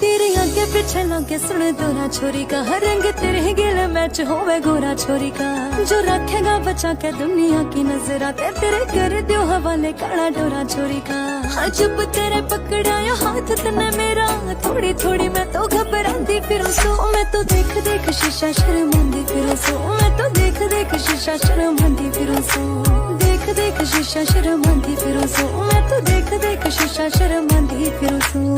तेरे आगे पीछे लागे सुने दोरा छोरी का, हर रंग तेरे गिल मैच होवे गोरा छोरी का। जो रखेगा बचा के दुनिया की नजरा, तेरे कर दियो हवाले काला डोरा छोरी का। हाँ जब तेरे पकड़ाया हाथ तने मेरा, थोड़ी थोड़ी मैं तो घबराती फिरूं सो। मैं तो देख देख शीशा शर्मांदी फिरूं सो। मैं तो देख देख शीशा शर्मांदी फिरूं सो। देख देख शीशा शर्मांदी फिरूं सो। मैं तो देख देख शीशा शर्मांदी फिरूं सो।